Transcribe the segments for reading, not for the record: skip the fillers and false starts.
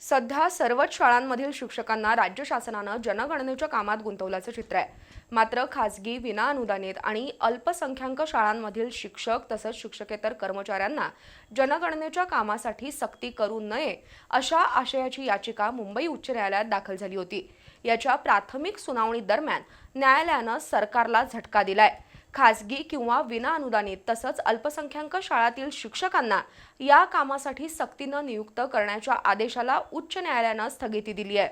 सध्या सर्वच शाळांमधील शिक्षकांना राज्य शासनानं जनगणनेच्या कामात गुंतवल्याचं चित्र आहे। मात्र खासगी विनाअनुदानित आणि अल्पसंख्याक शाळांमधील शिक्षक तसंच शिक्षकेतर कर्मचाऱ्यांना जनगणनेच्या कामासाठी सक्ती करू नये अशा आशयाची याचिका मुंबई उच्च न्यायालयात दाखल झाली होती। याच्या प्राथमिक सुनावणी दरम्यान न्यायालयानं सरकारला झटका दिलाय। खासगी किंवा विनाअनुदानित तसंच अल्पसंख्याक शाळांतील शिक्षकांना या कामासाठी सक्तीनं नियुक्त करण्याच्या आदेशाला उच्च न्यायालयानं स्थगिती दिली आहे।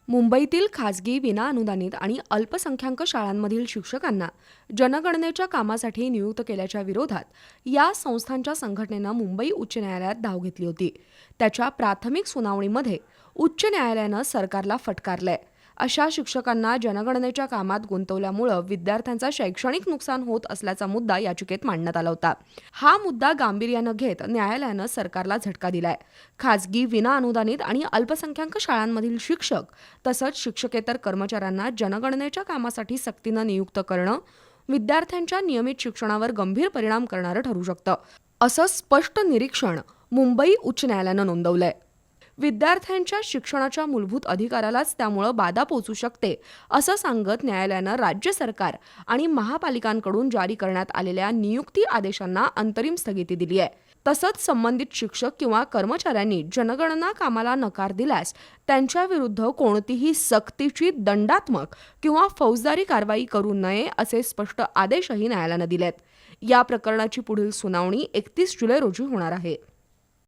मुंबईतील खासगी विनाअनुदानित आणि अल्पसंख्याक शाळांमधील शिक्षकांना जनगणनेच्या कामासाठी नियुक्त केल्याच्या विरोधात या संस्थांच्या संघटनेनं मुंबई उच्च न्यायालयात धाव घेतली होती। त्याच्या प्राथमिक सुनावणीमध्ये उच्च न्यायालयानं सरकारला फटकारलंय। अशा शिक्षकांना जनगणनेच्या कामात गुंतवल्यामुळे विद्यार्थ्यांचा शैक्षणिक नुकसान होत असल्याचा मुद्दा याचिकेत मांडण्यात आला होता। हा मुद्दा गांभीर्यानं घेत न्यायालयानं सरकारला झटका दिलाय। खासगी विनाअनुदानित आणि अल्पसंख्याक शाळांमधील शिक्षक तसंच शिक्षकेतर कर्मचाऱ्यांना जनगणनेच्या कामासाठी सक्तीनं नियुक्त करणं विद्यार्थ्यांच्या नियमित शिक्षणावर गंभीर परिणाम करणारं ठरू शकतं, असं स्पष्ट निरीक्षण मुंबई उच्च न्यायालयानं नोंदवलंय। विद्यार्थ्यांच्या शिक्षणाच्या मूलभूत अधिकारालाच त्यामुळे बाधा पोहोचू शकते असं सांगत न्यायालयानं राज्य सरकार आणि महापालिकांकडून जारी करण्यात आलेल्या नियुक्ती आदेशांना अंतरिम स्थगिती दिली आहे। तसंच संबंधित शिक्षक किंवा कर्मचाऱ्यांनी जनगणना कामाला नकार दिल्यास त्यांच्याविरुद्ध कोणतीही सक्तीची दंडात्मक किंवा फौजदारी कारवाई करू नये असे स्पष्ट आदेशही न्यायालयानं दिलेत। या प्रकरणाची पुढील सुनावणी 31 जुलै रोजी होणार आहे।